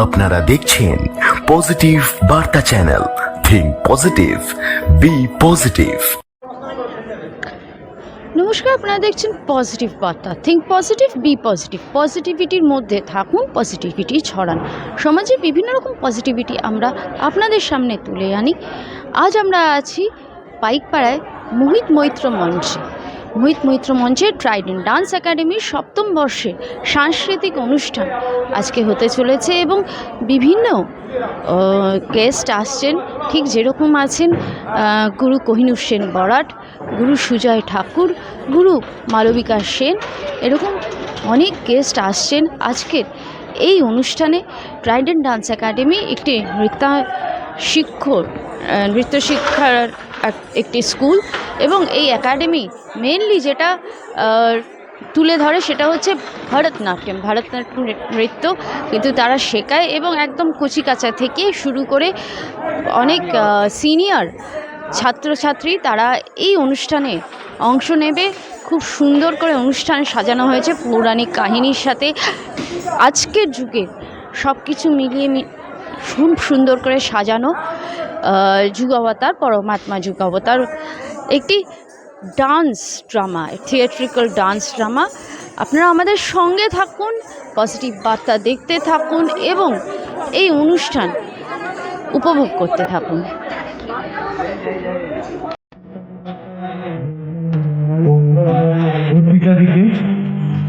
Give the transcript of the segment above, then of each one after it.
আপনারা দেখছেন পজিটিভ বার্তা channel. Think positive, be positive. নমস্কার, আপনারা দেখছেন পজিটিভ বার্তা। Think positive, be positive. পজিটিভিটির মধ্যে থাকুন, পজিটিভিটি ছড়ান। সমাজে বিভিন্ন রকম পজিটিভিটি আমরা আপনাদের সামনে তুলে আনি। আজ আমরা আছি পাইকপাড়ায় মোহিত মৈত্র মঞ্চে। মোহিত মৈত্র মঞ্চের ট্রাইডেন্ট ডান্স একাডেমির ৭ম বর্ষে সাংস্কৃতিক অনুষ্ঠান আজকে হতে চলেছে এবং বিভিন্ন গেস্ট আসছেন, ঠিক যেরকম আছেন গুরু কোহিনূর সেন বরাট, গুরু সুজয় ঠাকুর, গুরু মালবিকা সেন, এরকম অনেক গেস্ট আসছেন আজকের এই অনুষ্ঠানে। ট্রাইডেন্ট ডান্স একাডেমি একটি নৃত্য শিক্ষার একটি স্কুল এবং এই একাডেমি মেনলি যেটা তুলে ধরে সেটা হচ্ছে ভারতনাট্যম নৃত্য, কিন্তু তারা শেখায় এবং একদম কচিকাঁচা থেকে শুরু করে অনেক সিনিয়র ছাত্রছাত্রী তারা এই অনুষ্ঠানে অংশ নেবে। খুব সুন্দর করে অনুষ্ঠান সাজানো হয়েছে পৌরাণিক কাহিনীর সাথে। আজকের যুগে সব কিছু মিলিয়ে খুব সুন্দর করে সাজানো যুগাবতার, পরমাত্মা যুগাবতার একটি dance drama, theatrical dance drama. আপনারা আমাদের সঙ্গে থাকুন, পজিটিভ বার্তা দেখতে থাকুন এবং এই অনুষ্ঠান উপভোগ করতে থাকুন।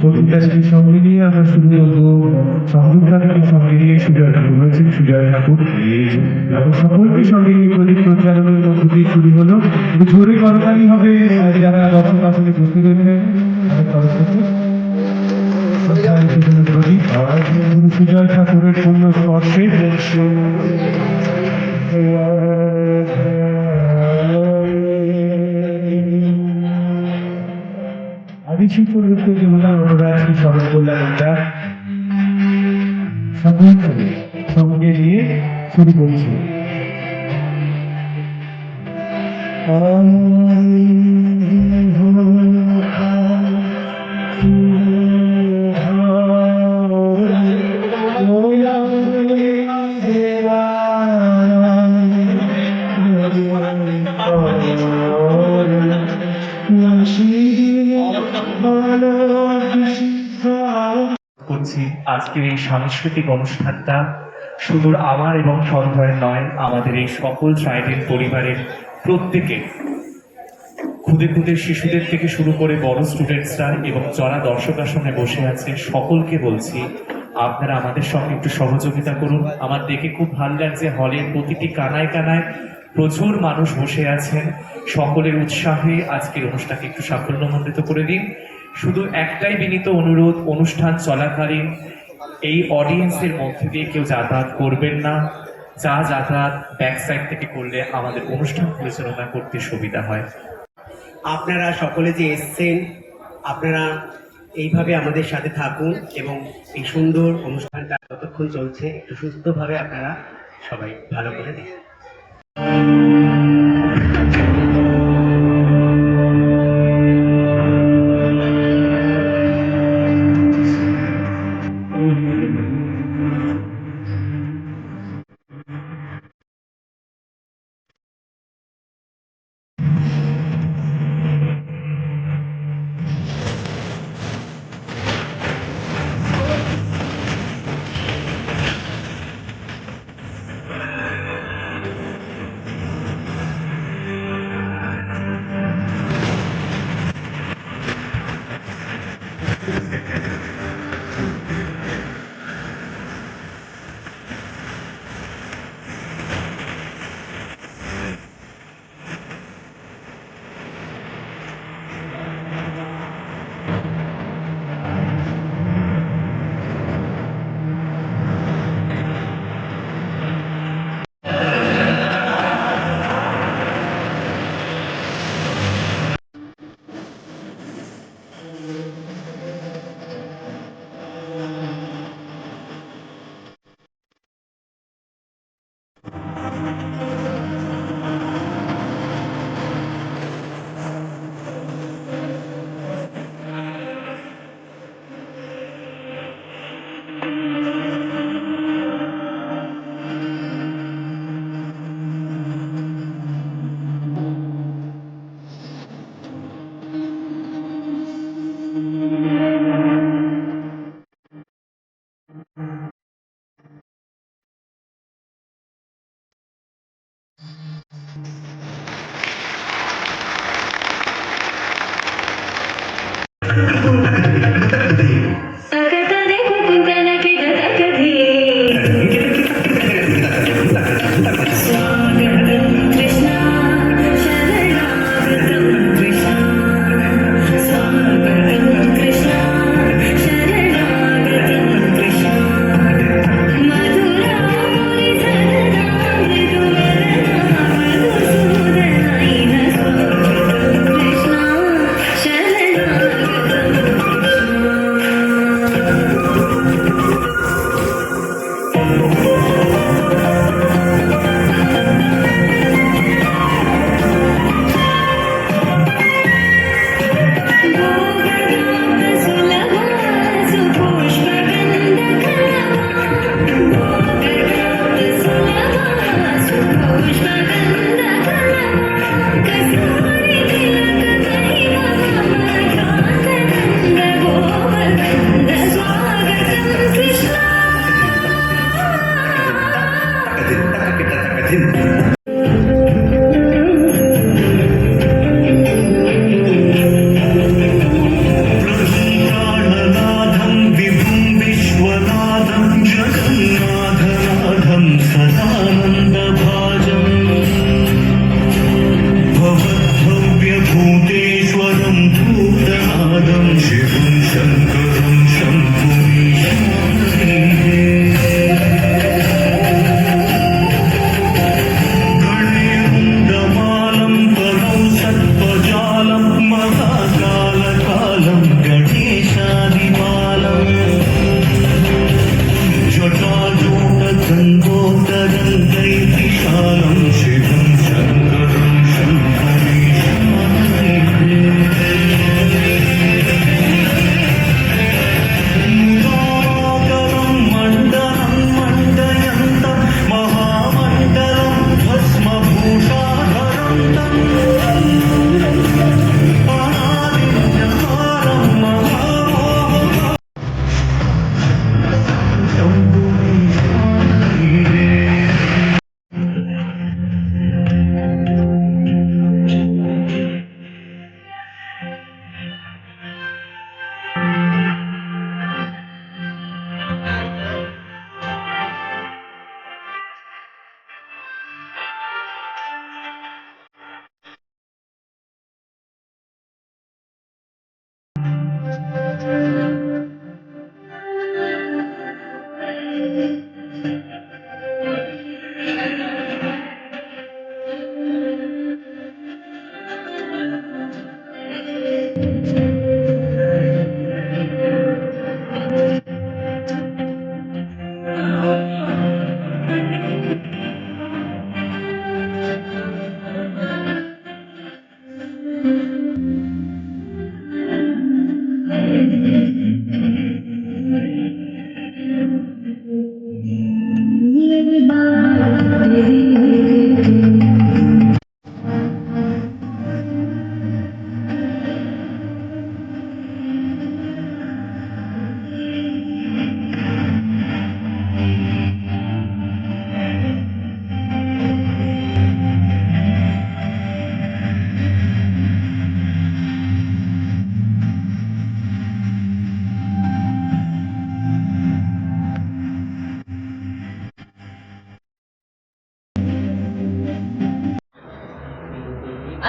পত্রিকাটির সঙ্গে নিয়ে আমরা শুরু করবো সংযুক্তাকে সঙ্গে নিয়ে সুজয় ঠাকুর রয়েছেন, সুজয় ঠাকুর এবং সকলকে সঙ্গে নিয়ে প্রদীপ প্রজ্বালনের মধ্য দিয়ে শুরু হলো। জোরে করতালি হবে যারা দর্শক আসলে বসে রয়েছেন প্রদীপ সুজয় ঠাকুরের পূর্ণ স্পর্শে আদিশিল্পরূপে যেমন অনুরাগী স্মরণ করলাম, এটা সকলকে সঙ্গে নিয়ে শুরু করছি। আজকের এই সাংস্কৃতিক অনুষ্ঠানটা শুধু আমার এবং সঞ্জয়ের নয়, আমাদের এই সকল ট্রাইডেন্ট পরিবারের প্রত্যেকে, ক্ষুদে ক্ষুদে শিশুদের থেকে শুরু করে বড় স্টুডেন্টসরা এবং যারা দর্শক আসনে বসে আছে সকলকে বলছি, আপনারা আমাদের সঙ্গে একটু সহযোগিতা করুন। আমার দেখে খুব ভালো লাগছে, হলের প্রতিটি কানায় কানায় প্রচুর মানুষ বসে আছেন। সকলের উৎসাহে আজকের অনুষ্ঠানকে একটু সাফল্যমণ্ডিত করে দিন। শুধু একটাই বিনীত অনুরোধ, অনুষ্ঠান চলাকালীন এই অডিয়েন্সের মধ্যে দিয়ে কেউ যাতায়াত করবেন না। যা যাতায়াত ব্যাক সাইড থেকে করলে আমাদের অনুষ্ঠান পরিচালনা করতে সুবিধা হয়। আপনারা সকলে যে এসছেন, আপনারা এইভাবে আমাদের সাথে থাকুন এবং এই সুন্দর অনুষ্ঠানটা যতক্ষণ চলছে একটু সুস্থভাবে আপনারা সবাই ভালো করে দেখুন।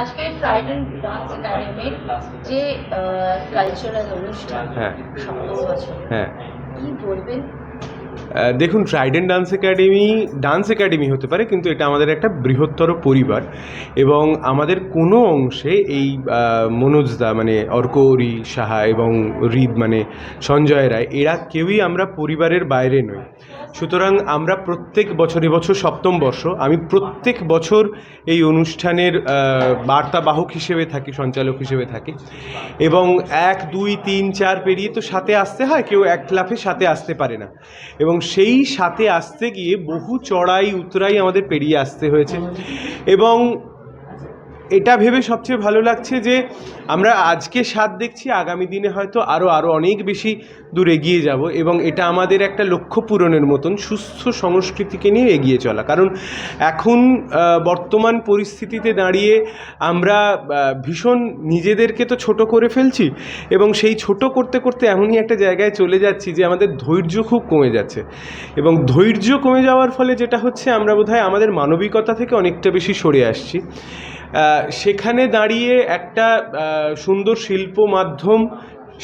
আজকে ট্রাইডেন্ট ডান্স একাডেমির যে কালচারাল অনুষ্ঠান হ্যাঁ 17 বছর হ্যাঁ কি বলবেন? দেখুন, ট্রাইডেন্ট ডান্স একাডেমি হতে পারে, কিন্তু এটা আমাদের একটা বৃহত্তর পরিবার এবং আমাদের কোনো অংশে এই মনোজদা মানে অর্করি সাহা এবং হৃদ মানে সঞ্জয় রায় এরা কেউই আমরা পরিবারের বাইরে নই। সুতরাং আমরা প্রত্যেক বছর, এবছর 7ম বর্ষ, আমি প্রত্যেক বছর এই অনুষ্ঠানের বার্তাবাহক হিসেবে থাকি, সঞ্চালক হিসেবে থাকি এবং 1, 2, 3, 4 পেরিয়ে তো সাথে আসতে হয়, কেউ এক লাফে সাথে আসতে পারে না এবং সেই সাথে আসতে গিয়ে বহু চড়াই উতরাই আমাদের পেরিয়ে আসতে হয়েছে এবং এটা ভেবে সবচেয়ে ভালো লাগছে যে আমরা আজকে স্বাদ দেখছি, আগামী দিনে হয়তো আরও অনেক বেশি দূর এগিয়ে যাব, এবং এটা আমাদের একটা লক্ষ্য পূরণের মতন সুস্থ সংস্কৃতিকে নিয়ে এগিয়ে চলা। কারণ এখন বর্তমান পরিস্থিতিতে দাঁড়িয়ে আমরা ভীষণ নিজেদেরকে তো ছোট করে ফেলছি, এবং সেই ছোট করতে করতে এমনই একটা জায়গায় চলে যাচ্ছি যে আমাদের ধৈর্য খুব কমে যাচ্ছে, এবং ধৈর্য কমে যাওয়ার ফলে যেটা হচ্ছে আমরা বোধহয় আমাদের মানবিকতা থেকে অনেকটা বেশি সরে আসছি। সেখানে দাঁড়িয়ে একটা সুন্দর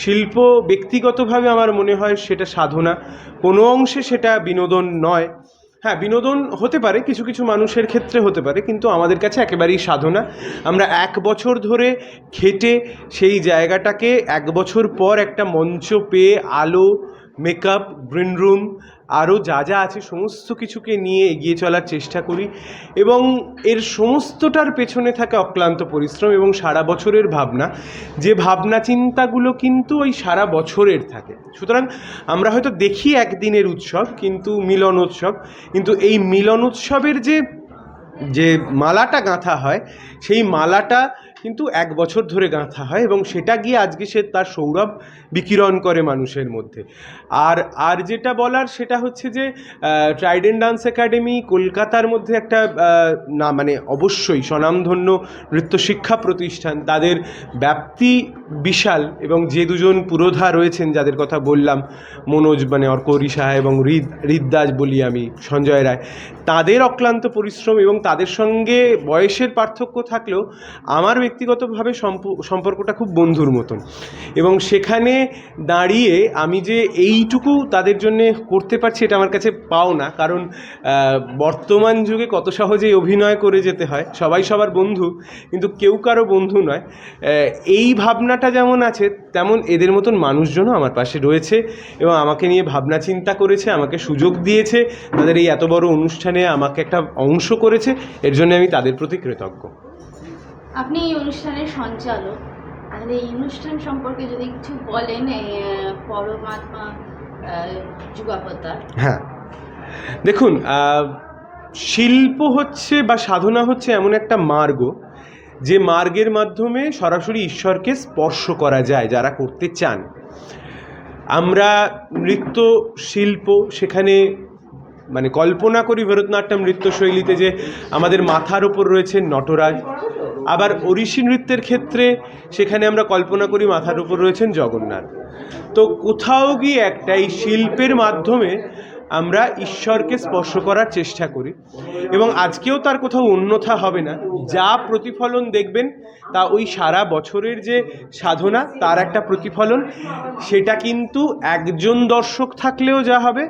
শিল্প ব্যক্তিগতভাবে আমার মনে হয় সেটা সাধনা, কোনো অংশে সেটা বিনোদন নয়। হ্যাঁ, বিনোদন হতে পারে কিছু কিছু মানুষের ক্ষেত্রে হতে পারে, কিন্তু আমাদের কাছে একেবারেই সাধনা। আমরা 1 বছর ধরে খেটে সেই জায়গাটাকে 1 বছর পর একটা মঞ্চ পেয়ে আলো, মেকআপ, গ্রিন রুম, আরও যা যা আছে সমস্ত কিছুকে নিয়ে এগিয়ে চলার চেষ্টা করি, এবং এর সমস্তটার পেছনে থাকে অক্লান্ত পরিশ্রম এবং সারা বছরের ভাবনা, যে ভাবনা চিন্তাগুলো কিন্তু ওই সারা বছরের থাকে। সুতরাং আমরা হয়তো দেখি একদিনের উৎসব, কিন্তু মিলন উৎসব, কিন্তু এই মিলন উৎসবের যে মালাটা গাঁথা হয়, সেই মালাটা কিন্তু 1 বছর ধরে গাঁথা হয়, এবং সেটা গিয়ে আজকে সে তার সৌরভ বিকিরণ করে মানুষের মধ্যে। আর যেটা বলার সেটা হচ্ছে যে ট্রাইডেন্ট ডান্স একাডেমি কলকাতার মধ্যে একটা না মানে অবশ্যই স্বনামধন্য নৃত্যশিক্ষা প্রতিষ্ঠান, তাদের ব্যাপ্তি বিশাল, এবং যে দুজন পুরোধা রয়েছেন যাদের কথা বললাম, মনোজ মানে অর্করি সাহা এবং হৃদদাস বলি আমি সঞ্জয় রায়, তাদের অক্লান্ত পরিশ্রম এবং তাদের সঙ্গে বয়সের পার্থক্য থাকলেও আমার ব্যক্তিগতভাবে সম্পর্কটা খুব বন্ধুর মতন, এবং সেখানে দাঁড়িয়ে আমি যে এইটুকু তাদের জন্য করতে পারছি এটা আমার কাছে পাওনা। কারণ বর্তমান যুগে কত সহজেই অভিনয় করে যেতে হয়, সবাই সবার বন্ধু কিন্তু কেউ কারো বন্ধু নয়। এই ভাবনাটা যেমন আছে তেমন এদের মতন মানুষজনও আমার পাশে রয়েছে, এবং আমাকে নিয়ে ভাবনা চিন্তা করেছে, আমাকে সুযোগ দিয়েছে, তাদের এই এত বড় অনুষ্ঠানে আমাকে একটা অংশ করেছে, এর জন্য আমি তাদের প্রতি কৃতজ্ঞ। আপনি এই অনুষ্ঠানের সঞ্চালক, তাহলে এই অনুষ্ঠান সম্পর্কে যদি কিছু বলেন, পরমাত্মা যুগাবতার। হ্যাঁ, দেখুন, শিল্প হচ্ছে বা সাধনা হচ্ছে এমন একটা মার্গ, যে মার্গের মাধ্যমে সরাসরি ঈশ্বরকে স্পর্শ করা যায় যারা করতে চান। আমরা নৃত্য শিল্প সেখানে মানে কল্পনা করি ভরতনাট্যম নৃত্যশৈলীতে যে আমাদের মাথার ওপর রয়েছে নটরাজ, আবার ওড়িশি নৃত্যের ক্ষেত্রে সেখানে আমরা কল্পনা করি মাথার উপর রয়েছেন জগন্নাথ। তো কোথাও গিয়ে একটা এই শিল্পের মাধ্যমে আমরা ঈশ্বরকে স্পর্শ করার চেষ্টা করি, এবং আজকেও তার কোথাও অন্যথা হবে না। যা প্রতিফলন দেখবেন তা ওই সারা বছরের যে সাধনা তার একটা প্রতিফলন। সেটা কিন্তু একজন দর্শক থাকলেও যা হবে,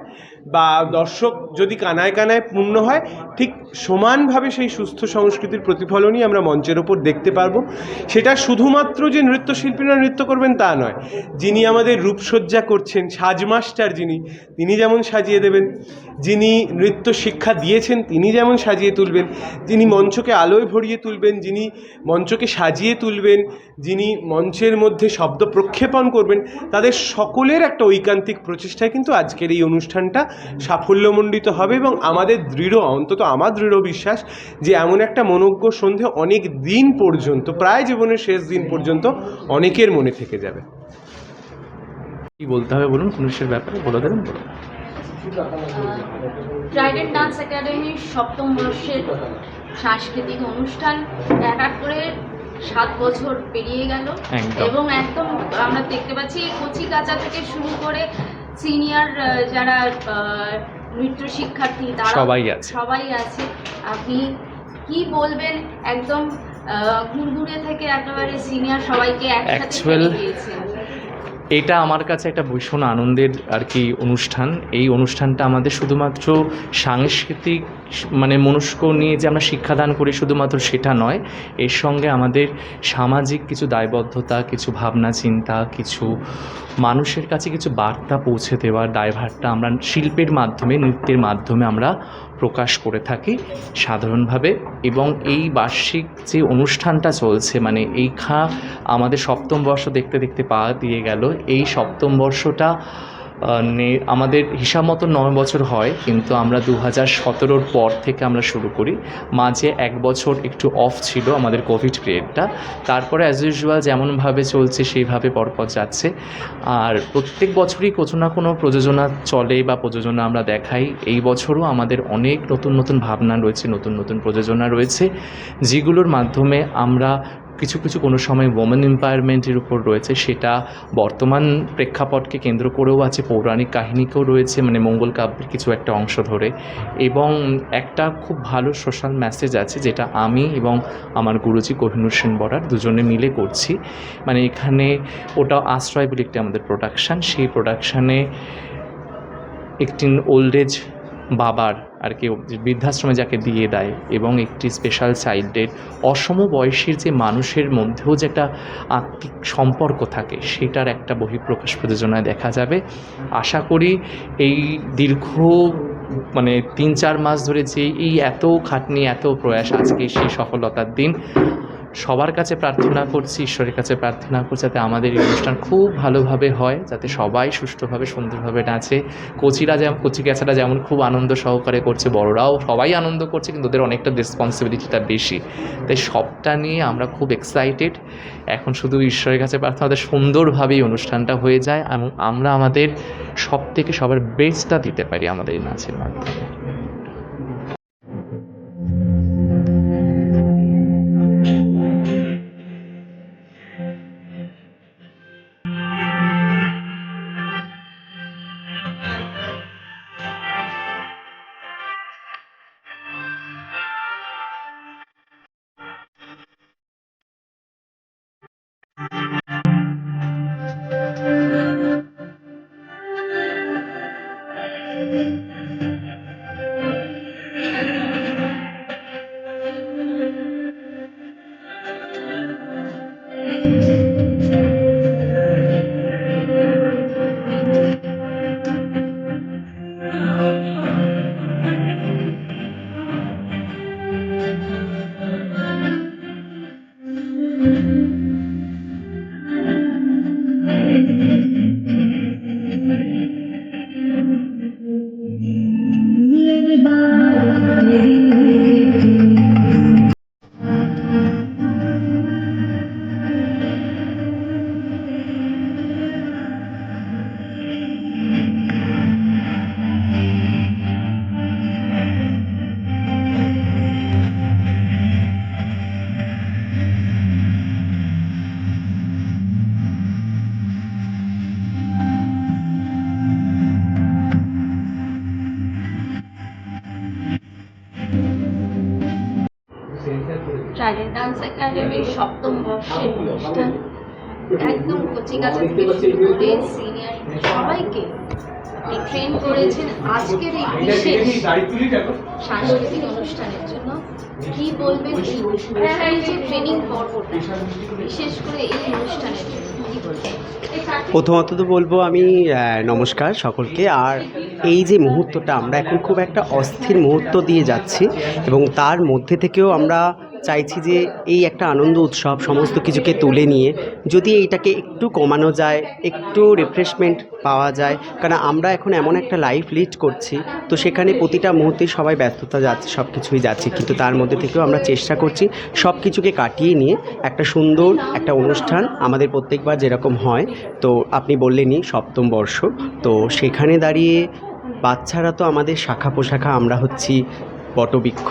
বা দর্শক যদি কানায় কানায় পূর্ণ হয়, ঠিক সমানভাবে সেই সুস্থ সংস্কৃতির প্রতিফলনই আমরা মঞ্চের ওপর দেখতে পারবো। সেটা শুধুমাত্র যে নৃত্যশিল্পীরা নৃত্য করবেন তা নয়, যিনি আমাদের রূপসজ্জা করছেন, সাজমাস্টার তিনি যেমন সাজিয়ে দেবেন, যিনি নৃত্য শিক্ষা দিয়েছেন তিনি যেমন সাজিয়ে তুলবেন, যিনি মঞ্চকে আলোয় ভরিয়ে তুলবেন, যিনি মঞ্চকে সাজিয়ে তুলবেন, যিনি মঞ্চের মধ্যে শব্দ প্রক্ষেপণ করবেন, তাদের সকলের একটা ঐকান্তিক প্রচেষ্টায় কিন্তু আজকের এই অনুষ্ঠানটা সাফল্যমণ্ডিত হবে। এবং আমাদের অন্তত আমার দৃঢ় বিশ্বাস যে এমন একটা মনোজ্ঞ সন্ধে অনেক দিন পর্যন্ত, প্রায় জীবনের শেষ দিন পর্যন্ত অনেকের মনে থেকে যাবে। কি বলতে হবে বলুন, পুলিশের ব্যাপারে বলে দেবেন। ট্রাইডেন্ট ডান্স একাডেমির 7ম বর্ষের সাংস্কৃতিক অনুষ্ঠান এক করে 7 বছর পেরিয়ে গেল, এবং একদম আমরা দেখতে পাচ্ছি কচি কাঁচা থেকে শুরু করে সিনিয়র যারা নৃত্য শিক্ষার্থী তারা সবাই আছে। আপনি কি বলবেন, একদম ঘুরঘুরে থেকে একেবারে সিনিয়র সবাইকে একসাথে পেয়ে গিয়েছেন? এটা আমার কাছে একটা ভীষণ আনন্দের আর কি অনুষ্ঠান। এই অনুষ্ঠানটা আমাদের শুধুমাত্র সাংস্কৃতিক মানে মনস্ক নিয়ে যে আমরা শিক্ষাদান করি শুধুমাত্র সেটা নয়, এর সঙ্গে আমাদের সামাজিক কিছু দায়বদ্ধতা, কিছু ভাবনা চিন্তা, কিছু মানুষের কাছে কিছু বার্তা পৌঁছে দেওয়ার দায়ভারটা আমরা শিল্পের মাধ্যমে, নৃত্যের মাধ্যমে আমরা প্রকাশ করে থাকি সাধারণভাবে। এবং এই বার্ষিক যে অনুষ্ঠানটা চলছে, মানে আমাদের 7ম বর্ষ দেখতে দেখতে পা দিয়ে গেল। এই 7ম বর্ষটা আমাদের হিসাব মতো 9 বছর হয়, কিন্তু আমরা 2017 পর থেকে আমরা শুরু করি। মাঝে 1 বছর একটু অফ ছিল আমাদের কোভিড পিরিয়ডটা, তারপরে অ্যাজ ইউজুয়াল যেমনভাবে চলছে সেইভাবে পরপর যাচ্ছে। আর প্রত্যেক বছরই কোনো না কোনো প্রযোজনা চলে বা প্রযোজনা আমরা দেখাই। এই বছরও আমাদের অনেক নতুন নতুন ভাবনা রয়েছে, নতুন নতুন প্রযোজনা রয়েছে, যেগুলোর মাধ্যমে আমরা কিছু কিছু কোনো সময় ওমেন এম্পাওয়ারমেন্টের উপর রয়েছে, সেটা বর্তমান প্রেক্ষাপটকে কেন্দ্র করেও আছে, পৌরাণিক কাহিনীকেও রয়েছে, মানে মঙ্গল কাব্যের কিছু একটা অংশ ধরে, এবং একটা খুব ভালো সোশ্যাল মেসেজ আছে যেটা আমি এবং আমার গুরুজি কোহিনূর সেন বরার দুজনে মিলে করছি। মানে এখানে ওটা আশ্রয় বলে একটি আমাদের প্রোডাকশান, সেই প্রোডাকশানে একটি ওল্ড এজ বাবার আর কি বৃদ্ধাশ্রমে যাকে দিয়ে দেয়, এবং একটি স্পেশাল চাইল্ডের অসম বয়সীর যে মানুষের মধ্যেও যে একটা আত্মিক সম্পর্ক থাকে, সেটার একটা বহিঃপ্রকাশ প্রযোজনায় দেখা যাবে। আশা করি এই দীর্ঘ 3-4 মাস ধরে যে এই এত খাটনি, এত প্রয়াস, আজকে সেই সফলতার দিন। সবার কাছে প্রার্থনা করছি, ঈশ্বরের কাছে প্রার্থনা করছি যাতে আমাদের এই অনুষ্ঠান খুব ভালোভাবে হয়, যাতে সবাই সুষ্ঠুভাবে সুন্দরভাবে নাচে। কচিকাচারা যেমন খুব আনন্দ সহকারে করছে, বড়রাও সবাই আনন্দ করছে, কিন্তু ওদের অনেকটা রেসপন্সিবিলিটিটা বেশি। তাই সবটা নিয়ে আমরা খুব এক্সাইটেড। এখন শুধু ঈশ্বরের কাছে প্রার্থনা যাতে সুন্দরভাবে এই অনুষ্ঠানটা হয়ে যায় এবং আমরা আমাদের সবার বেস্টটা দিতে পারি আমাদের এই নাচের মাধ্যমে। ট্রাইডেন্ট ডান্স একাডেমির 7ম বর্ষের অনুষ্ঠান, একদম কচিকাচা থেকে শুরু করে সিনিয়র সবাইকে আপনি ট্রেন করেছেন আজকের এই বিশেষ সাংস্কৃতিক অনুষ্ঠানের জন্য। কি বলবেন এই যে ট্রেনিং পর্বটা, বিশেষ করে এই অনুষ্ঠানের জন্য কি বলবেন? প্রথমত তো বলবো আমি নমস্কার সকলকে। আর এই যে মুহূর্তটা আমরা এখন খুব একটা অস্থির মুহূর্ত দিয়ে যাচ্ছি, এবং তার মধ্যে থেকেও আমরা চাইছি যে এই একটা আনন্দ উৎসব সমস্ত কিছুকে তুলে নিয়ে যদি এইটাকে একটু কমানো যায়, একটু রিফ্রেশমেন্ট পাওয়া যায়, কারণ আমরা এখন এমন একটা লাইফ লিড করছি, তো সেখানে প্রতিটা মুহূর্তে সবাই ব্যস্ততা যাচ্ছে, সব কিছুই যাচ্ছে, কিন্তু তার মধ্যে থেকেও আমরা চেষ্টা করছি সব কিছুকে কাটিয়ে নিয়ে একটা সুন্দর একটা অনুষ্ঠান আমাদের প্রত্যেকবার যেরকম হয়। তো আপনি বললেনই 7ম বর্ষ, তো সেখানে দাঁড়িয়ে বাচ্চারা তো আমাদের শাখা পোশাখা, আমরা হচ্ছি বটবৃক্ষ,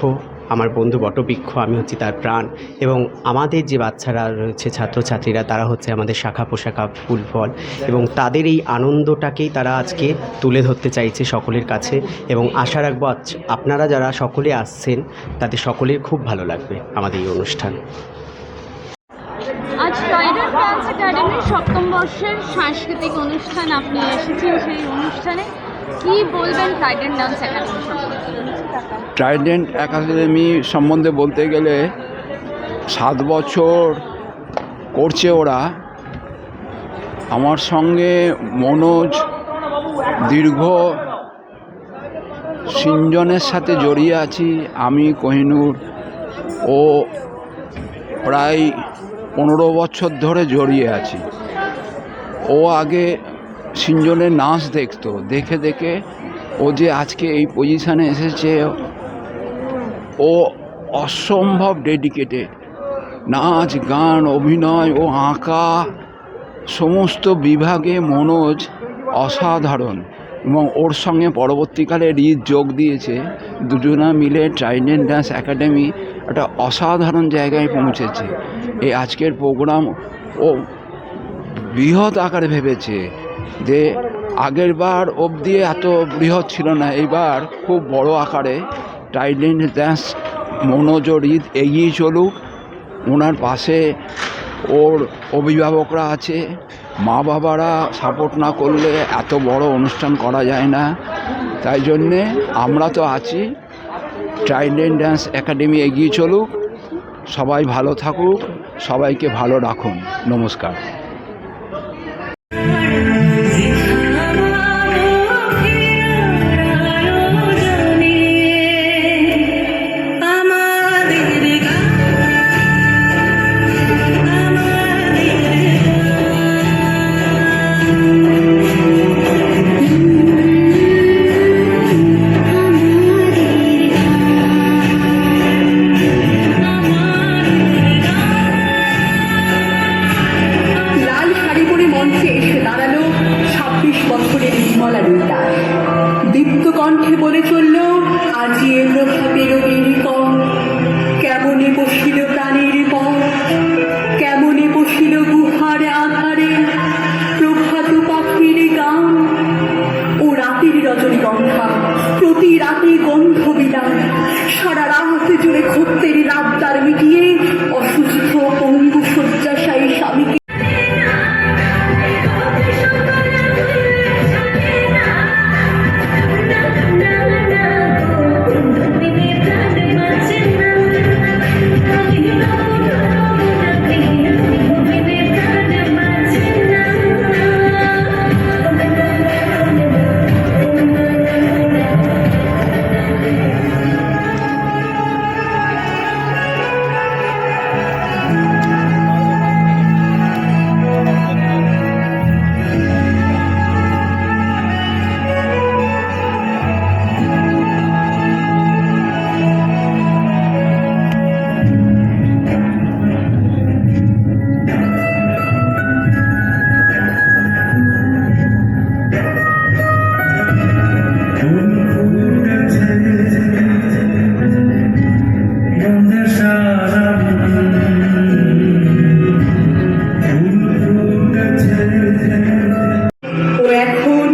আমার বন্ধু বটবৃক্ষ, আমি হচ্ছি তার প্রাণ, এবং আমাদের যে বাচ্চারা রয়েছে ছাত্রছাত্রীরা তারা হচ্ছে আমাদের শাখা পোশাখা ফুল ফল, এবং তাদের এই আনন্দটাকেই তারা আজকে তুলে ধরতে চাইছে সকলের কাছে। এবং আশা রাখবো আপনারা যারা সকলে আসছেন তাদের সকলের খুব ভালো লাগবে আমাদের এই অনুষ্ঠান। আজ ট্রাইডেন্ট ডান্স একাডেমির 7ম বর্ষের সাংস্কৃতিক অনুষ্ঠান, আপনি এসেছেন সেই অনুষ্ঠানে, কি বলবেন ট্রাইডেন্ট ডান্স একাডেমি সম্পর্কে? ট্রাইডেন্ট একাডেমি সম্বন্ধে বলতে গেলে 7 বছর করছে ওরা। আমার সঙ্গে মনোজ দীর্ঘ সিঞ্জনের সাথে জড়িয়ে আছি, আমি কোহিনূর, ও প্রায় 15 বছর ধরে জড়িয়ে আছি। ও আগে সিঞ্জনের নাচ দেখতো, দেখে দেখে ও যে আজকে এই পজিশানে এসেছে, ও অসম্ভব ডেডিকেটেড। নাচ, গান, অভিনয় ও আঁকা সমস্ত বিভাগে মনোজ অসাধারণ। এবং ওর সঙ্গে পরবর্তীকালে রিত যোগ দিয়েছে, দুজনা মিলে ট্রাইডেন্ট ডান্স একাডেমি একটা অসাধারণ জায়গায় পৌঁছেছে। এই আজকের প্রোগ্রাম ও বৃহৎ আকারে ভেবেছে, যে আগের বার অবধি এত বৃহৎ ছিল না, এইবার খুব বড় আকারে ট্রাইডেন্ট ডান্স মনোজ ও রিত এগিয়ে চলুক। ওনার পাশে ওর অভিভাবকরা আছে, মা বাবারা সাপোর্ট না করলে এত বড় অনুষ্ঠান করা যায় না। তাই জন্যে আমরা তো আছি, ট্রাইডেন্ট ডান্স একাডেমি এগিয়ে চলুক, সবাই ভালো থাকুক, সবাইকে ভালো রাখুন। নমস্কার। লাল শাড়ি পরে মঞ্চে এসে দাঁড়ালো ২৬ বছরের নির্মলা রুইদাস। দীপ্ত কণ্ঠে বলে চলল, আজি এ প্রভাতের নিকট, কেমনে বসিল প্রাণের পথ, কেমনে বসিল গুহার আধারে প্রভাত পাখির গান। ও রাতের রজনীগন্ধা, প্রতি রাতে গন্ধ বিলায়, সারা রাত জুড়ে খদ্দের রাতদার মিটিয়ে অসুস্থ পঙ্গু শয্যাশায়ী স্বামীকে ও এখন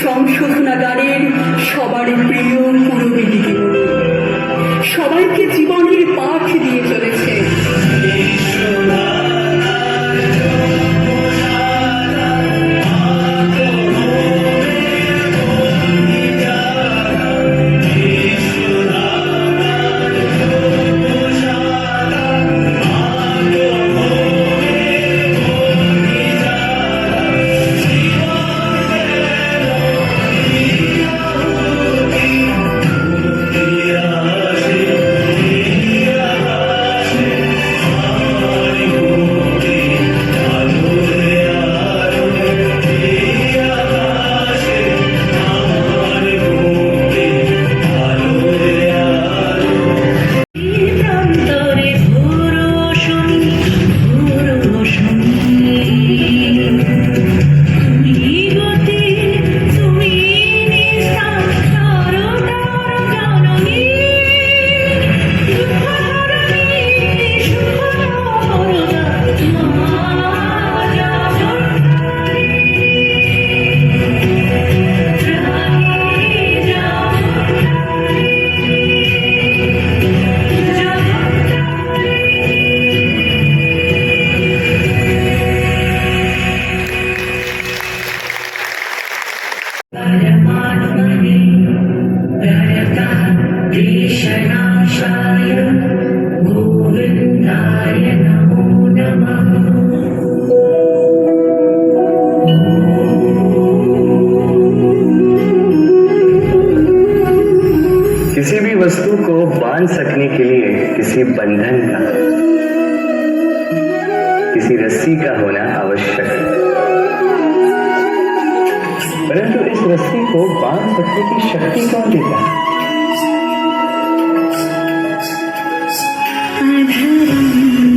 সংশোধনাগারের সবার প্রিয় পুরোহিত, সবাইকে জীবনের পাঠ দিয়ে চলেছে। किसी भी वस्तु को बांध सकने के लिए किसी बंधन का, किसी रस्सी का होना आवश्यक है। परंतु इस रस्सी को बांध सकने की शक्ति कौन देता है?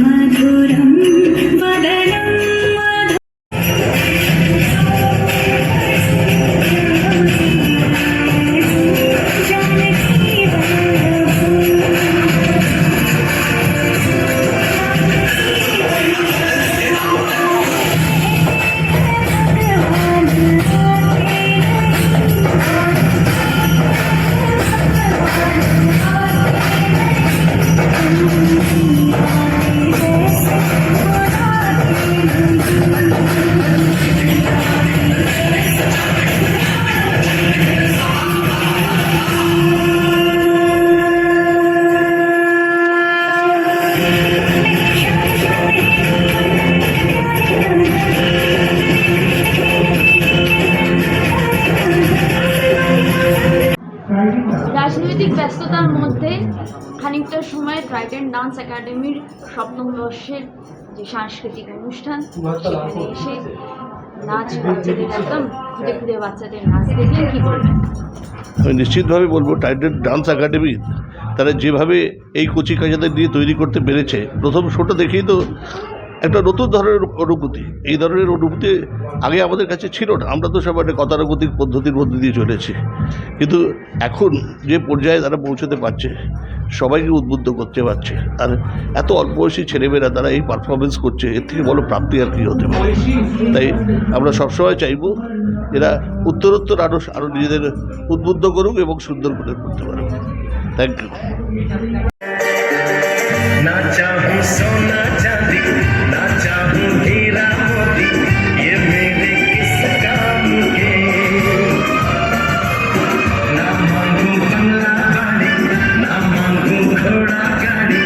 मधुरम वदनम রাজনৈতিক ব্যস্ততার মধ্যে খানিকটা সময় ট্রাইডেন্ট ডান্স একাডেমির সপ্তম বর্ষের যে সাংস্কৃতিক অনুষ্ঠান সেখানে এসে নাচ বাচ্চাদের একদম খুদে খুদে বাচ্চাদের নাচ দেখলে কী বলবেন? আমি নিশ্চিতভাবে বলবো টাইডেন্ট ডান্স একাডেমি তারা যেভাবে এই কচি কাচাদের দিয়ে তৈরি করতে পেরেছে, প্রথম শোটা দেখেই তো একটা নতুন ধরনের অনুভূতি, এই ধরনের অনুভূতি আগে আমাদের কাছে ছিল না। আমরা তো সব একটা গতানুগতিক পদ্ধতির মধ্যে দিয়ে চলেছি, কিন্তু এখন যে পর্যায়ে তারা পৌঁছতে পারছে, সবাইকে উদ্বুদ্ধ করতে পারছে, আর এত অল্প বয়সী ছেলেমেয়েরা তারা এই পারফরমেন্স করছে, এর থেকে বড় প্রাপ্তি আর কি হতে পারে। তাই আমরা সবসময় চাইবো এরা উত্তরোত্তর আরও নিজেদের উদ্বুদ্ধ করুক এবং সুন্দর করে করতে পারুক। Thank you. ना चाहूं सोना चांदी, ना चाहूं हीरा मोती, ये मेरे किस काम के। ना मांगू बंगला गाड़ी, ना मांगू घोड़ा गाड़ी,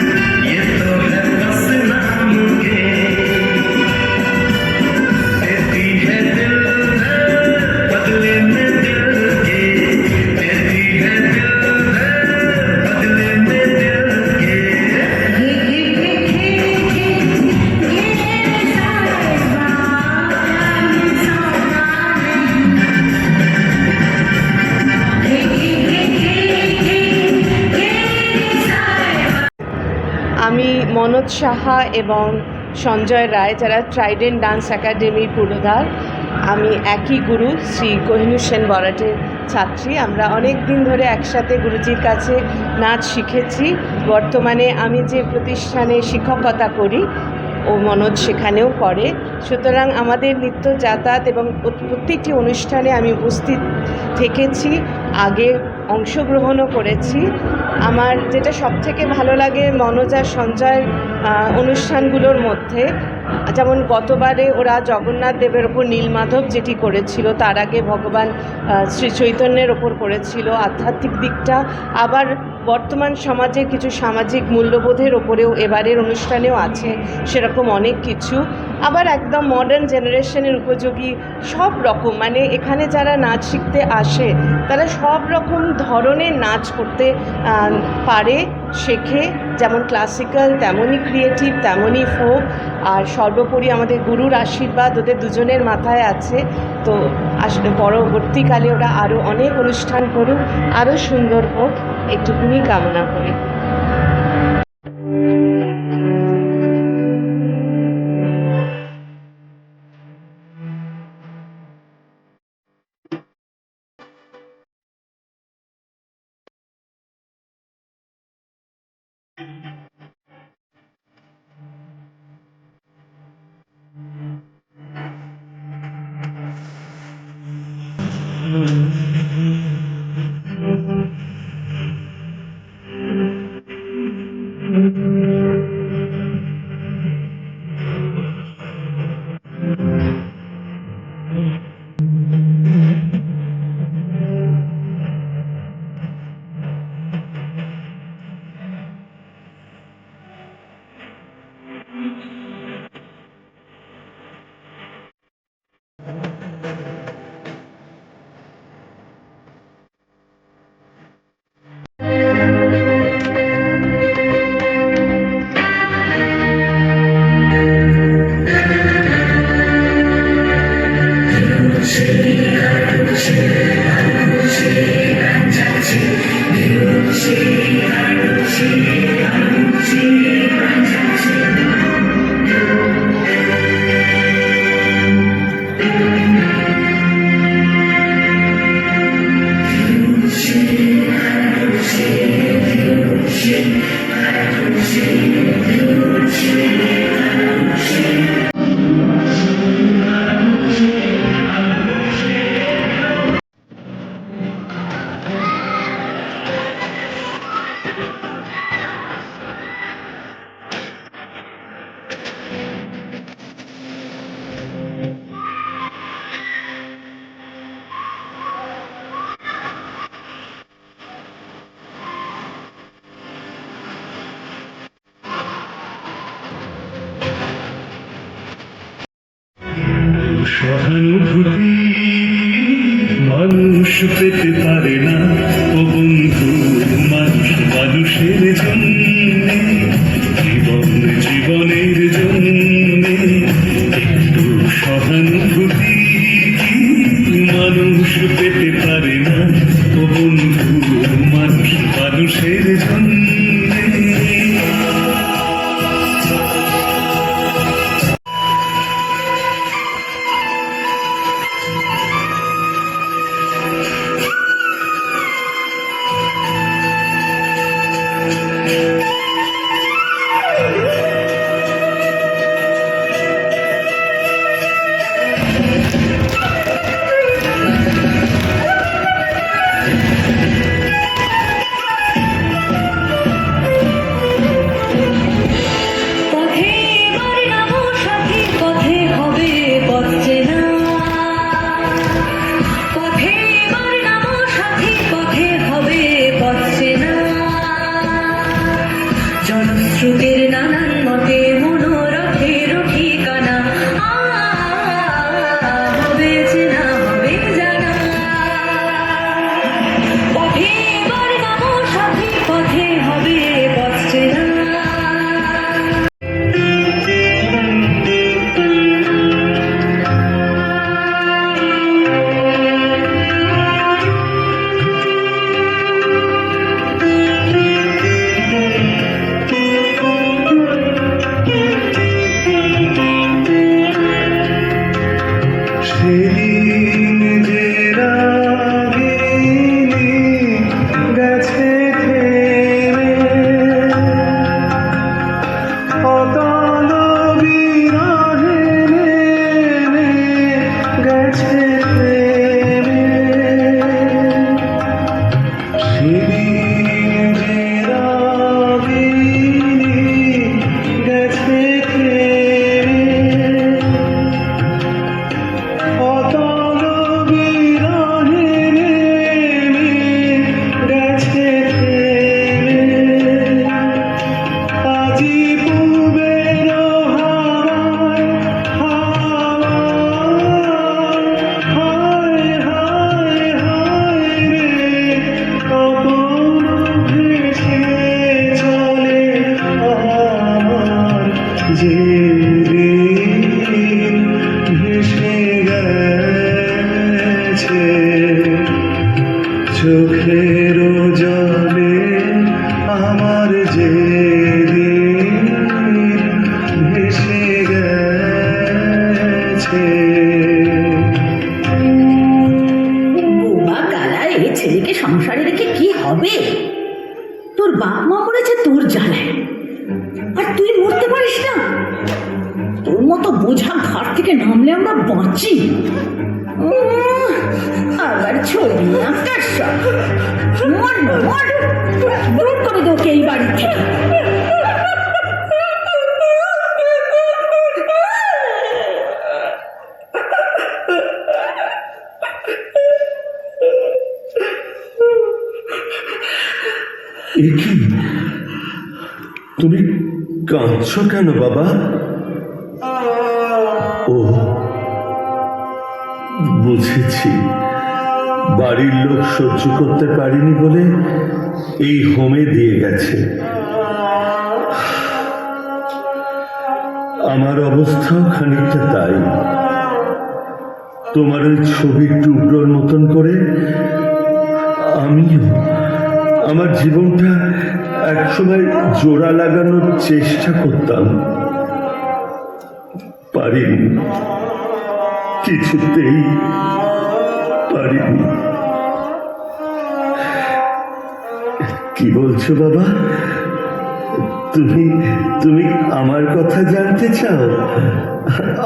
ये तो है बस नाम के। देती है दिल बदले में दिल के, देती है दिल बदले में दिल के। আমি মনোজ সাহা এবং সঞ্জয় রায়, যারা ট্রাইডেন্ট ডান্স একাডেমির পুরোধার। আমি একই গুরু শ্রী কোহিনূর সেন বরাটের ছাত্রী। আমরা অনেক দিন ধরে একসাথে গুরুজির কাছে নাচ শিখেছি। বর্তমানে আমি যে প্রতিষ্ঠানে শিক্ষকতা করি, ও মনোজ সেখানেও করে। সুতরাং আমাদের নিত্য যাতায়াত এবং প্রত্যেকটি অনুষ্ঠানে আমি উপস্থিত থেকেছি, আগে অংশগ্রহণও করেছি। আমার যেটা সবথেকে ভালো লাগে মনোজ আর সঞ্জয়ের অনুষ্ঠানগুলোর মধ্যে, যেমন গতবারে ওরা জগন্নাথ দেবের ওপর নীলমাধব যেটি করেছিল, তার আগে ভগবান শ্রী চৈতন্যের ওপর করেছিল আধ্যাত্মিক দিকটা। আবার বর্তমান সমাজে কিছু সামাজিক মূল্যবোধের ওপরেও এবারের অনুষ্ঠানেও আছে সেরকম অনেক কিছু। আবার একদম মডার্ন জেনারেশনের উপযোগী সব রকম, মানে এখানে যারা নাচ শিখতে আসে তারা সব রকম ধরনের নাচ করতে পারে, শেখে। যেমন ক্লাসিক্যাল, তেমনই ক্রিয়েটিভ, তেমনই ফোক। আর সর্বোপরি আমাদের গুরুর আশীর্বাদ ওদের দুজনের মাথায় আছে। তো পরবর্তীকালে ওরা আরও অনেক অনুষ্ঠান করুক, আরও সুন্দর হোক, একটুকুনি কামনা করি। সহানুভূতি মানুষ পেতে পারে না ও বন্ধু, মানুষ মানুষের জন্যে, জীবন জীবনের জন্যে একটু সহানুভূতি মানুষ পেতে পারে না ও বন্ধু, মানুষ মানুষের জন্যে। পথে এবার নামো সাথী, পথে হবে পথ চেনা। পথে এবার নামো সাথী, পথে হবে পথ চেনা। জনস্রোতের নানান মতে মনোরথের ঠিকানা হবে চেনা, হবে জানা। পথে এবার নামো সাথী, পথে হবে পথ চেনা। সেদিন যে রাগিনী গেছে থেমে, অতল বিরহে নেমে গেছে থেমে। সেদিন যে রাগিনী গেছে থেমে, অতল বিরহে নেমে গেছে থেমে। আজি পূবের হাওয়ায় হাওয়ায় হায় হায় হায় রে, কখন ভেসে চলে আমার যে দিন ভেসে গেছে চোখের জলে আমার যে দিন ভেসে গেছে। বোবা কালা, এ ছেলেকে সংসারে রেখে কি হবে? তোর বাপ মা মরেছে তোর জ্বালায়, আর তুই মরতে পারিস না? তোর মতো বোঝা ঘাট থেকে নামলে আমরা বাঁচি। আবার ছবি আঁকার শখ। মর না, মর, দূর করে দে ওকে এই বাড়ি থেকে। এ কি, তুমি কাঁদছো কেন বাবা? ও, বুঝেছি, বাড়ির লোক সহ্য করতে পারেনি বলে এই হোমে দিয়ে গেছে। আমার অবস্থাও খানিকটা তাই। তোমার ওই ছবির টুকরোর মতন করে আমিও আমার জীবনটা একসময় জোড়া লাগানোর চেষ্টা করতাম, পারিনি, কিছুতেই পারিনি। কি বলছো বাবা? তুমি তুমি আমার কথা জানতে চাও?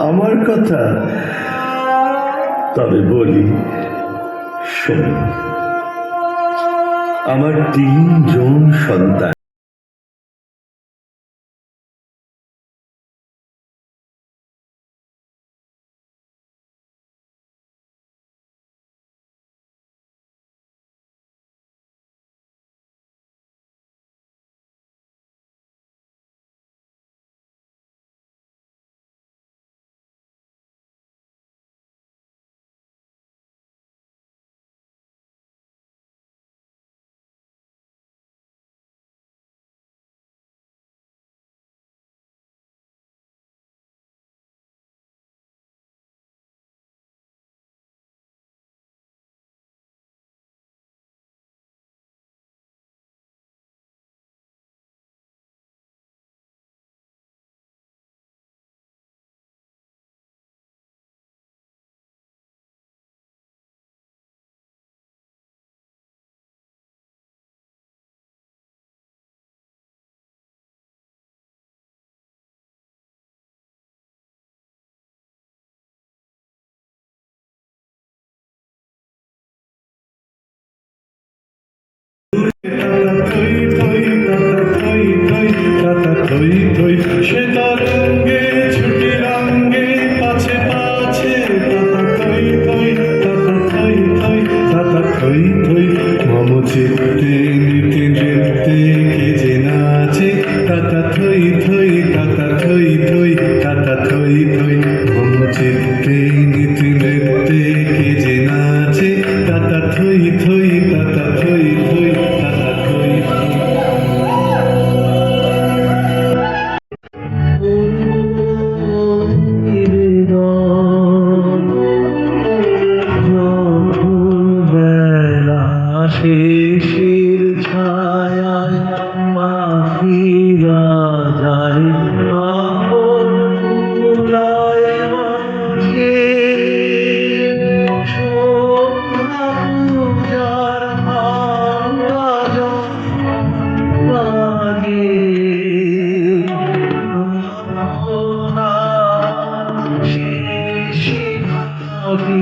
আমার কথা? তবে বলি, শোনো, আমার 3 জন সন্তান। যে নাচে তাতা থই থই তাতা থই থই তাতা থই থই চিত্তে নীতি নৃত্যে কে যে নাচে তাতা থই থই তাতা থই থই তাতা থই থই। শেষের ছায়ায় মাহিরা যায় আপন কুলায় মাঝে সন্ধ্যা পূজার আয়োজন লাগে শেষে লাগে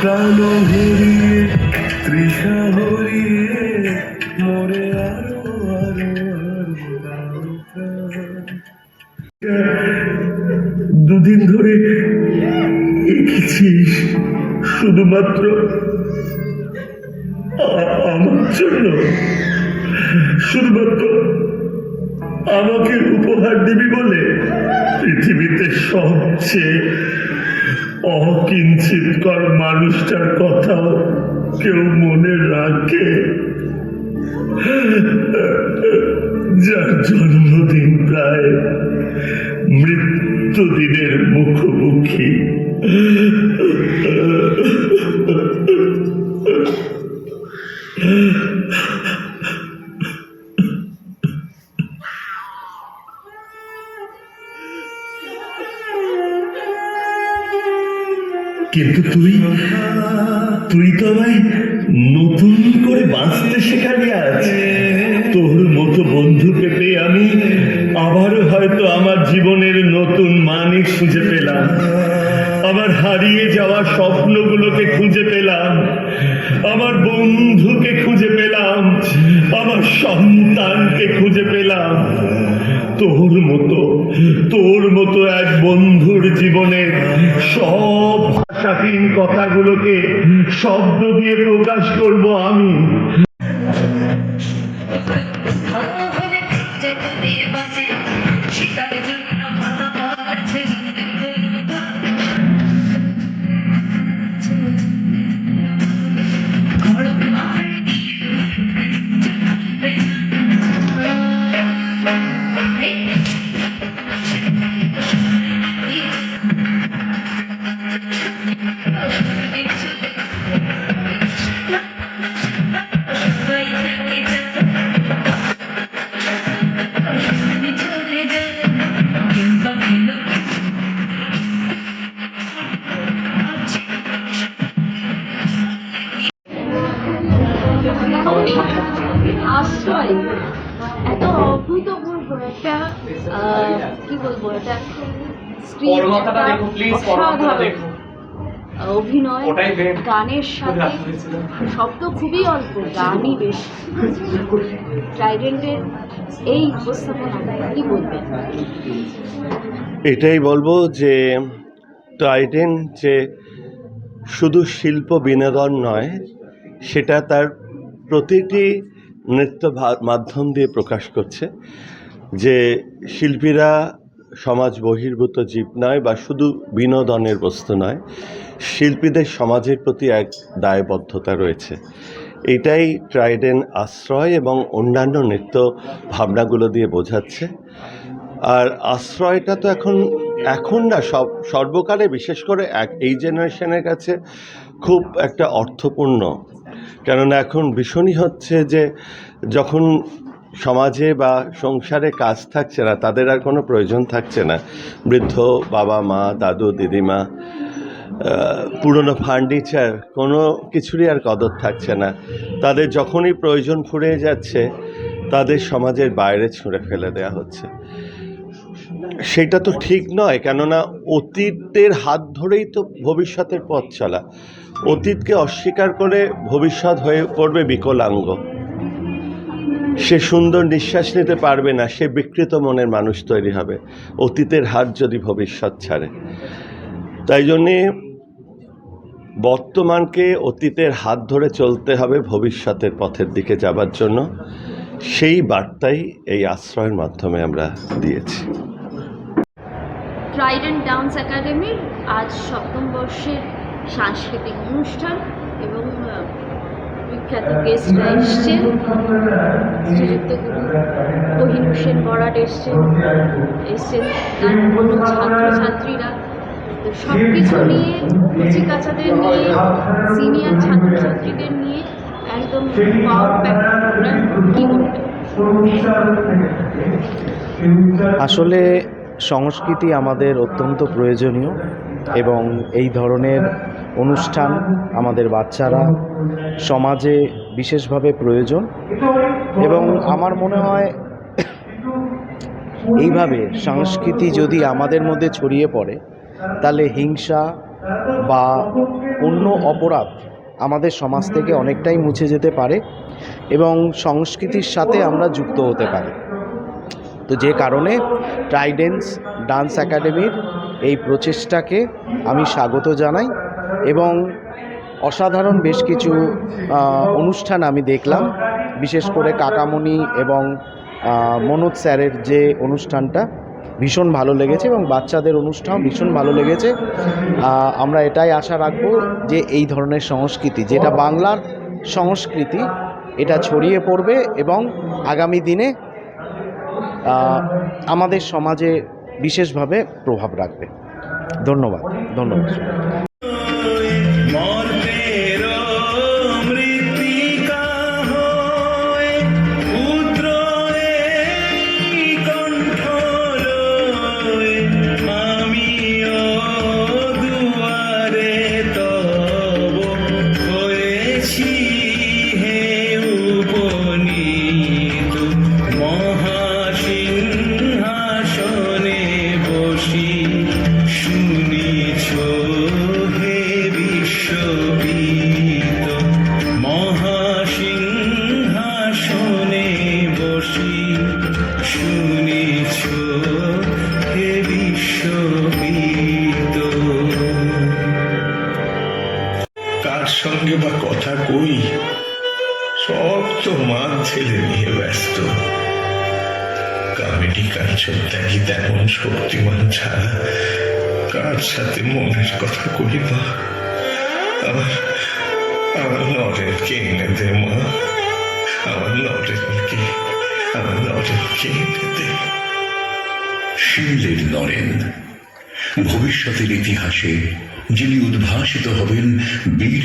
প্রাণ ভরিয়ে তৃষা ভরিয়ে মোরে আরো আরো আরো দুদিন ধরে এঁকেছিস শুধুমাত্র আমার জন্য, শুধুমাত্র আমাকে উপহার দিবি বলে। পৃথিবীতে সবচেয়ে অকিঞ্চিতকর মানুষটার কথাও কেউ মনে রাখে, যার জন্মদিন প্রায় মৃত্যুদিনের মুখোমুখি। কিন্তু তুই তো আমায় নতুন করে বাঁচতে শেখালি আজ। তোর মতো বন্ধুকে পেয়ে আমি আবারও হয়তো আমার জীবনের নতুন মানে খুঁজে পেলাম, আমার হারিয়ে যাওয়া স্বপ্নগুলোকে খুঁজে পেলাম, আমার বন্ধুকে খুঁজে পেলাম, আমার সন্তানকে খুঁজে পেলাম। তোর মতো এক বন্ধুর জীবনের সব ভাষাহীন কথাগুলোকে শব্দ দিয়ে প্রকাশ করব আমি। আশ্রয় এত অভূতপূর্ব একটা কি বলবো, এটা অভিনয়, গানের সাথে শব্দ খুবই অল্প, গানই বেশি। ট্রাইডেন্টের এই উপস্থাপনা কি বলবেন? এটাই বলবো যে ট্রাইডেন্ট যে শুধু শিল্প বিনোদন নয়, সেটা তার প্রতিটি নৃত্য মাধ্যম দিয়ে প্রকাশ করছে যে শিল্পীরা সমাজ বহির্ভূত জীব নয় বা শুধু বিনোদনের বস্তু নয়, শিল্পীদের সমাজের প্রতি এক দায়বদ্ধতা রয়েছে। এটাই ট্রাইডেন্ট আশ্রয় এবং অন্যান্য নৃত্য ভাবনাগুলো দিয়ে বোঝাচ্ছে। আর আশ্রয়টা তো এখন না সর্বকালে, বিশেষ করে এই জেনারেশনের কাছে খুব একটা অর্থপূর্ণ। কেননা এখন ভীষণই হচ্ছে যে যখন সমাজে বা সংসারে কাজ থাকছে না, তাদের আর কোনো প্রয়োজন থাকছে না। বৃদ্ধ বাবা মা, দাদু দিদিমা পুরনো ফার্নিচার কোনো কিছুরই আর কদর থাকছে না। তাদের যখনই প্রয়োজন ফুরিয়ে যাচ্ছে তাদের সমাজের বাইরে ছুঁড়ে ফেলে দেওয়া হচ্ছে। সেটা তো ঠিক নয়, কেননা অতীতের হাত ধরেই তো ভবিষ্যতের পথ চলা। অতীতকে অস্বীকার করে ভবিষ্যৎ হয়ে পড়বে বিকলাঙ্গ, সে সুন্দর নিঃশ্বাস নিতে পারবে না, সে বিকৃত মনের মানুষ তৈরি হবে অতীতের হাত যদি ভবিষ্যৎ ছাড়ে। তাই জন্যে বর্তমানকে অতীতের হাত ধরে চলতে হবে ভবিষ্যতের পথের দিকে যাবার জন্য। সেই বার্তাই এই আশ্রয়ের মাধ্যমে আমরা দিয়েছি। ট্রাইডেন্ট ডান্স একাডেমির আজ 7ম বর্ষের সাংস্কৃতিক অনুষ্ঠান এবং বিখ্যাত গেস্টরা এসছেন। শ্রীযুক্ত গুরু কোহিনূর সেন বরাট এসছেন, তার কোনো ছাত্রছাত্রীরা। তো সব কিছু নিয়ে কচি কাচাদের নিয়ে, সিনিয়র ছাত্রছাত্রীদের নিয়ে একদম পাওয়ার প্যাক প্রোগ্রাম। কী বলবেন? আসলে সংস্কৃতি আমাদের অত্যন্ত প্রয়োজনীয় এবং এই ধরনের অনুষ্ঠান আমাদের বাচ্চারা সমাজে বিশেষভাবে প্রয়োজন। এবং আমার মনে হয় এইভাবে সংস্কৃতি যদি আমাদের মধ্যে ছড়িয়ে পড়ে তাহলে হিংসা বা অন্য অপরাধ আমাদের সমাজ থেকে অনেকটাই মুছে যেতে পারে এবং সংস্কৃতির সাথে আমরা যুক্ত হতে পারি। তো যে কারণে ট্রাইডেন্ট ডান্স একাডেমির এই প্রচেষ্টাকে আমি স্বাগত জানাই এবং অসাধারণ বেশ কিছু অনুষ্ঠান আমি দেখলাম, বিশেষ করে কাকামণি এবং মনোজ স্যারের যে অনুষ্ঠানটা ভীষণ ভালো লেগেছে এবং বাচ্চাদের অনুষ্ঠান ভীষণ ভালো লেগেছে। আমরা এটাই আশা রাখব যে এই ধরনের সংস্কৃতি, যেটা বাংলার সংস্কৃতি, এটা ছড়িয়ে পড়বে এবং আগামী দিনে আমাদের সমাজে বিশেষভাবে প্রভাব রাখবে। ধন্যবাদ। কার সঙ্গে বা কথা কই, সব তো মান ছেলে নিয়ে ব্যস্ত। কমেডি কালচার ত্যাগী তেমন শক্তিমান ছাড়া কার সাথে মনের কথা কই বা? আমার নরেনকে এনে দে মা, আমার নরেনকে এনে দে। শিমলের নরেন, ভবিষ্যতের ইতিহাসে যিনি উদ্ভাসিত হবেন বীর